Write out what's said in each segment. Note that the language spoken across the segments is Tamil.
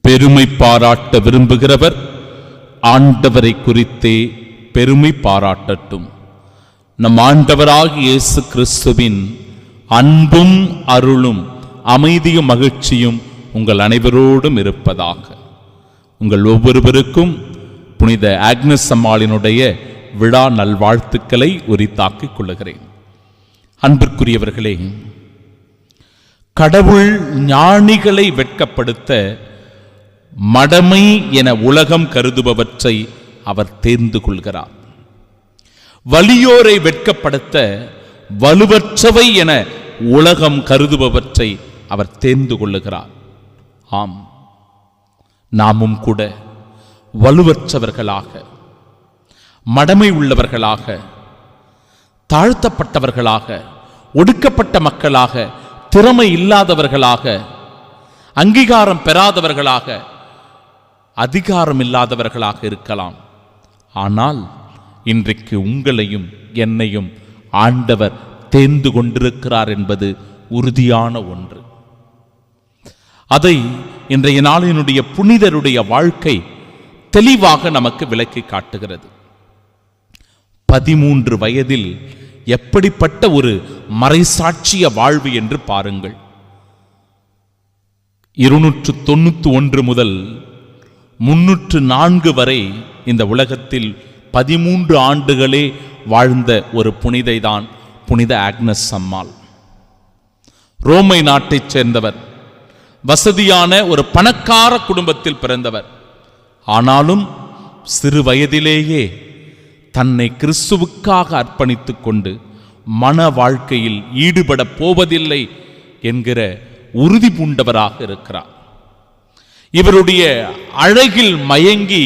பெருமை பாராட்ட விரும்புகிறவர் ஆண்டவரை குறித்தே பெருமை பாராட்டட்டும். நம் ஆண்டவராகிய இயேசு கிறிஸ்துவின் அன்பும் அருளும் அமைதியும் மகிழ்ச்சியும் உங்கள் அனைவரோடும் இருப்பதாக. உங்கள் ஒவ்வொருவருக்கும் புனித ஆக்னஸ் அம்மாளினுடைய விழா நல்வாழ்த்துக்களை உரித்தாக்கிக் கொள்ளுகிறேன். அன்பிற்குரியவர்களே, கடவுள் ஞானிகளை வெட்கப்படுத்த மடமை என உலகம் கருதுபவற்றை அவர் தேர்ந்து கொள்கிறார். வலியோரை வெட்கப்படுத்த வலுவற்றவை என உலகம் கருதுபவற்றை அவர் தேர்ந்து கொள்ளுகிறார். ஆம், நாமும் கூட வலுவற்றவர்களாக, மடமை உள்ளவர்களாக, தாழ்த்தப்பட்டவர்களாக, ஒடுக்கப்பட்ட மக்களாக, திறமை இல்லாதவர்களாக, அங்கீகாரம் பெறாதவர்களாக, அதிகாரம் இல்லாதவர்களாக இருக்கலாம். ஆனால் இன்றைக்கு உங்களையும் என்னையும் ஆண்டவர் தேர்ந்து கொண்டிருக்கிறார் என்பது உறுதியான ஒன்று. அதை இன்றைய நாளினுடைய புனிதருடைய வாழ்க்கை தெளிவாக நமக்கு விளக்கி காட்டுகிறது. 13 வயதில் எப்படிப்பட்ட ஒரு மறைசாட்சிய வாழ்வு என்று பாருங்கள். 291 முதல் 304 வரை இந்த உலகத்தில் 13 ஆண்டுகளே வாழ்ந்த ஒரு புனிதைதான் புனித ஆக்னஸ் அம்மாள். ரோமை நாட்டைச் சேர்ந்தவர், வசதியான ஒரு பணக்கார குடும்பத்தில் பிறந்தவர். ஆனாலும் சிறு வயதிலேயே தன்னை கிறிஸ்துவுக்காக அர்ப்பணித்துக் கொண்டு மன வாழ்க்கையில் ஈடுபட போவதில்லை என்கிற உறுதி பூண்டவராக இருக்கிறார். இவருடைய அழகில் மயங்கி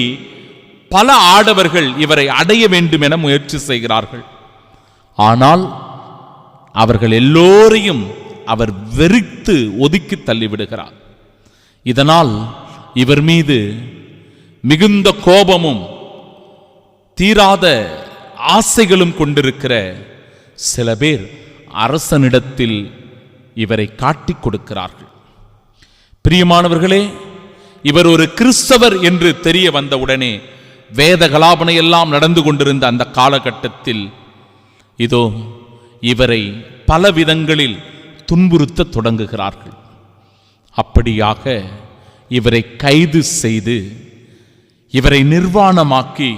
பல ஆடவர்கள் இவரை அடைய வேண்டும் என முயற்சி செய்கிறார்கள். ஆனால் அவர்கள் எல்லோரையும் அவர் வெறுத்து ஒதுக்கி தள்ளிவிடுகிறார். இதனால் இவர் மீது மிகுந்த கோபமும் தீராத ஆசைகளும் கொண்டிருக்கிற சில பேர் அரசனிடத்தில் இவரை காட்டிக் கொடுக்கிறார்கள். பிரியமானவர்களே, இவர் ஒரு கிறிஸ்தவர் என்று தெரிய வந்தவுடனே வேத கலாபனை எல்லாம் நடந்து கொண்டிருந்த அந்த காலகட்டத்தில் இதோ இவரை பல விதங்களில் துன்புறுத்த தொடங்குகிறார்கள். அப்படியாக இவரை கைது செய்து இவரை நிர்வாணமாக்கி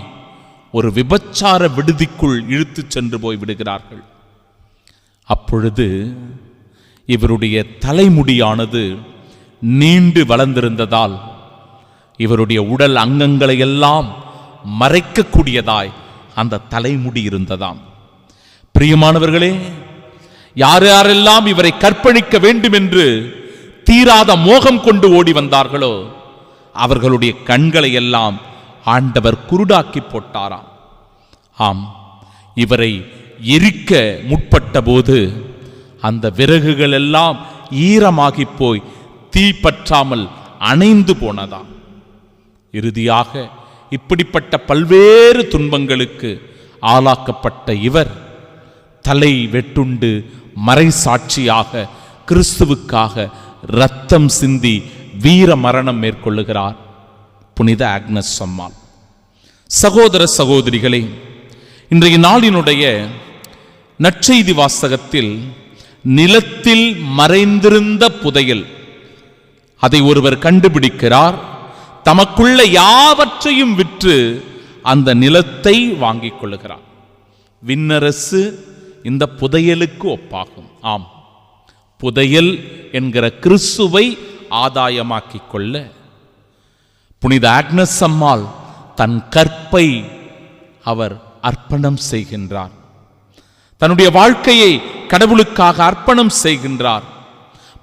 ஒரு விபச்சார விடுதிக்குள் இழுத்துச் சென்று போய் விடுகிறார்கள். அப்பொழுது இவருடைய தலைமுடியானது நீண்டு வளர்ந்திருந்ததால் இவருடைய உடல் அங்கங்களை எல்லாம் மறைக்கக்கூடியதாய் அந்த தலைமுடி இருந்ததாம். பிரியமானவர்களே, யார் யாரெல்லாம் இவரை கற்பழிக்க வேண்டும் என்று தீராத மோகம் கொண்டு ஓடி வந்தார்களோ அவர்களுடைய கண்களை எல்லாம் ஆண்டவர் குருடாக்கி போட்டாராம். ஆம், இவரை எரிக்க முற்பட்ட போது அந்த விறகுகள் எல்லாம் ஈரமாகி போய் தீ பற்றாமல் அணைந்து போனதாம். இறுதியாக இப்படிப்பட்ட பல்வேறு துன்பங்களுக்கு ஆளாக்கப்பட்ட இவர் தலை வெட்டுண்டு மறைசாட்சியாக கிறிஸ்துவுக்காக இரத்தம் சிந்தி வீர மரணம் மேற்கொள்ளுகிறார் புனித ஆக்னஸ் அம்மாள். சகோதர சகோதரிகளே, இன்றைய நாளினுடைய நற்செய்தி வாசகத்தில் நிலத்தில் மறைந்திருந்த புதையல் அதை ஒருவர் கண்டுபிடிக்கிறார். தமக்குள்ள யாவற்றையும் விற்று அந்த நிலத்தை வாங்கிக் கொள்ளுகிறார். விண்ணரசு இந்த புதையலுக்கு ஒப்பாகும். ஆம், புதையல் என்கிற கிறிஸ்துவை ஆதாயமாக்கிக் கொள்ள புனித ஆக்னஸ் அம்மாள் தன் கற்பை அவர் அர்ப்பணம் செய்கின்றார். தன்னுடைய வாழ்க்கையை கடவுளுக்காக அர்ப்பணம் செய்கின்றார்.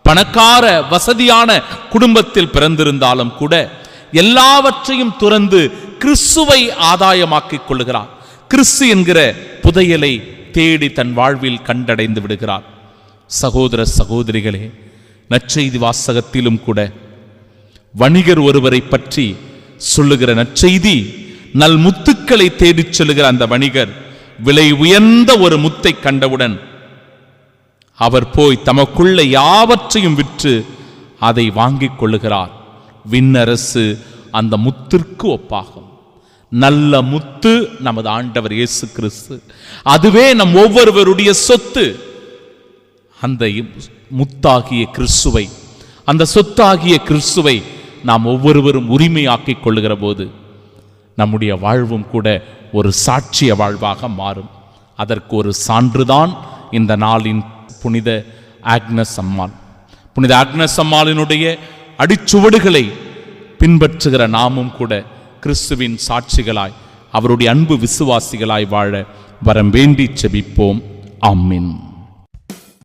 பணக்கார வசதியான குடும்பத்தில் பிறந்திருந்தாலும் கூட எல்லாவற்றையும் துறந்து கிறிஸ்துவை ஆதாயமாக்கிக் கொள்ளுகிறார். கிறிஸ்து என்கிற புதையலை தேடி தன் வாழ்வில் கண்டடைந்து விடுகிறார். சகோதர சகோதரிகளே, நற்செய்தி வாசகத்திலும் கூட வணிகர் ஒருவரை பற்றி சொல்லுகிற நற்செய்தி, நல் முத்துக்களை தேடிச் செல்லுகிற அந்த வணிகர் விலை உயர்ந்த ஒரு முத்தை கண்டவுடன் அவர் போய் தமக்குள்ள யாவற்றையும் விற்று அதை வாங்கிக் கொள்ளுகிறார். விண்ணரசு அந்த முத்திற்கு ஒப்பாகும். நல்ல முத்து நமது ஆண்டவர் இயேசு கிறிஸ்து. அதுவே நம் ஒவ்வொருவருடைய சொத்து. அந்த முத்தாகிய கிறிஸ்துவை, அந்த சொத்தாகிய கிறிஸ்துவை நாம் ஒவ்வொருவரும் உரிமையாக்கிக் கொள்ளுகிற போது நம்முடைய வாழ்வும் கூட ஒரு சாட்சிய வாழ்வாக மாறும். அதற்கு ஒரு சான்றுதான் இந்த நாளின் புனித ஆக்னஸ் அம்மாள். புனித ஆக்னஸ் அம்மாளினுடைய அடிச்சுவடுகளை பின்பற்றுகிற நாமும் கூட கிறிஸ்துவின் சாட்சிகளாய், அவருடைய அன்பு விசுவாசிகளாய் வாழ வரம் வேண்டி செபிப்போம். ஆமென்.